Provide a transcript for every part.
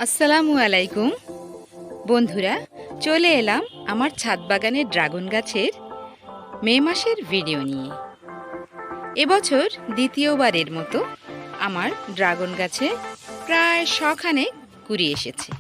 আসসালামু আলাইকুম বন্ধুরা, চলে এলাম আমার ছাদ বাগানের ড্রাগন গাছের মে মাসের ভিডিও নিয়ে। এবছর দ্বিতীয়বারের মতো আমার ড্রাগন গাছে প্রায় 100 খানেক কুড়ি এসেছে।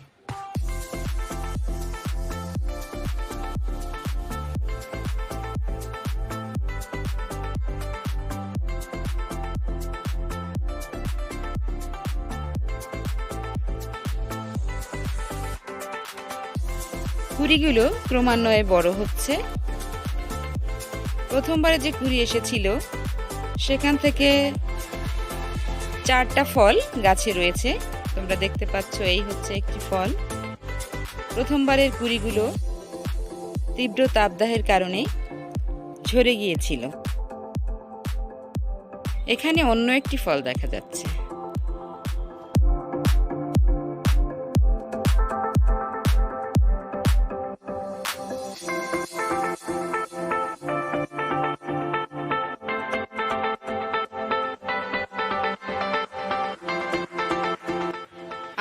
কুড়িগুলো ক্রমান্বয়ে বড় হচ্ছে। প্রথমবারে যে কুড়ি এসেছিল সেখান থেকে 4টা ফল গাছে রয়েছে। তোমরা দেখতে পাচ্ছ, এই হচ্ছে একটি ফল। প্রথমবারের কুড়িগুলো তীব্র তাপদাহের কারণে ঝরে গিয়েছিল। এখানে অন্য একটি ফল দেখা যাচ্ছে।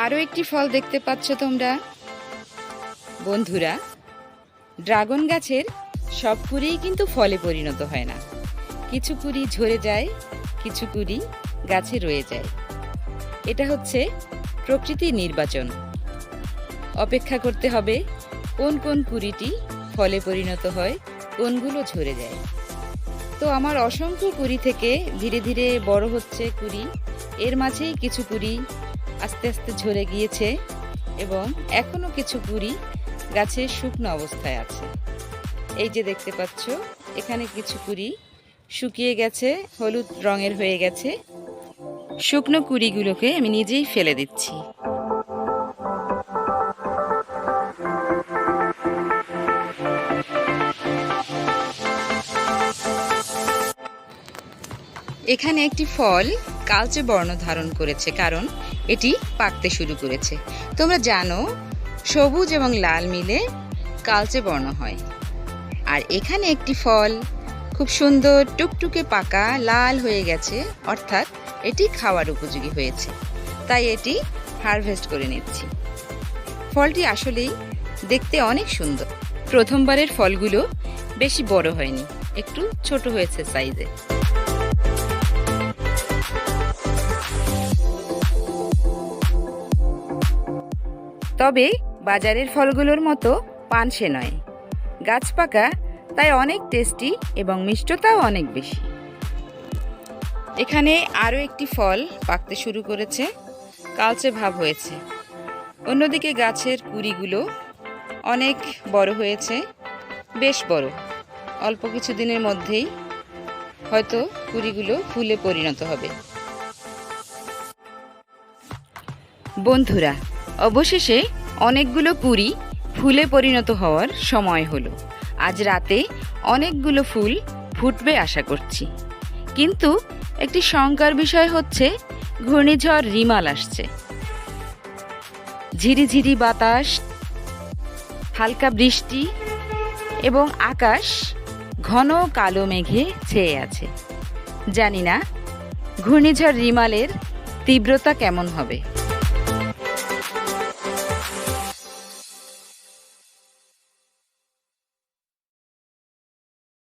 আরও একটি ফল দেখতে পাচ্ছ তোমরা। বন্ধুরা, ড্রাগন গাছের সব কুড়িই কিন্তু ফলে পরিণত হয় না। কিছু কুড়ি ঝরে যায়, কিছু কুড়ি গাছে রয়ে যায়। এটা হচ্ছে প্রকৃতির নির্বাচন। অপেক্ষা করতে হবে কোন কোন কুড়িটি ফলে পরিণত হয়, কোনগুলো ঝরে যায়। তো আমার অসংখ্য কুড়ি থেকে ধীরে ধীরে বড় হচ্ছে কুড়ি। এর মাঝেই কিছু কুড়ি আস্তে আস্তে ঝরে গিয়েছে এবং এখনো কিছু কুড়ি গাছে শুকনো অবস্থায় আছে। এই যে দেখতে পাচ্ছ, এখানে কিছু কুড়ি শুকিয়ে গেছে, হলুদ রঙের হয়ে গেছে। শুকনো কুড়িগুলোকে আমি নিজেই ফেলে দিচ্ছি। এখানে একটি ফল কালচে বর্ণ ধারণ করেছে, কারণ এটি পাকতে শুরু করেছে। তোমরা জানো, সবুজ এবং লাল মিলে কালচে বর্ণ হয়। আর এখানে একটি ফল খুব সুন্দর টুকটুকে পাকা লাল হয়ে গেছে, অর্থাৎ এটি খাওয়ার উপযোগী হয়েছে। তাই এটি হারভেস্ট করে নিচ্ছি। ফলটি আসলেই দেখতে অনেক সুন্দর। প্রথমবারের ফলগুলো বেশি বড় হয়নি, একটু ছোট হয়েছে সাইজে। তবে বাজারের ফলগুলোর মতো পানসে নয়, গাছ পাকা, তাই অনেক টেস্টি এবং মিষ্টতাও অনেক বেশি। এখানে আরও একটি ফল পাকতে শুরু করেছে, কালচে ভাব হয়েছে। অন্যদিকে গাছের কুড়িগুলো অনেক বড় হয়েছে, বেশ বড়। অল্প কিছু দিনের মধ্যেই হয়তো কুড়িগুলো ফুলে পরিণত হবে। বন্ধুরা, অবশেষে অনেকগুলো কুড়ি ফুলে পরিণত হওয়ার সময় হলো। আজ রাতে অনেকগুলো ফুল ফুটবে আশা করছি। কিন্তু একটি শঙ্কার বিষয় হচ্ছে, ঘূর্ণিঝড় রিমাল আসছে। ঝিরিঝিরি বাতাস, হালকা বৃষ্টি এবং আকাশ ঘন কালো মেঘে ছেয়ে আছে। জানি না ঘূর্ণিঝড় রিমালের তীব্রতা কেমন হবে।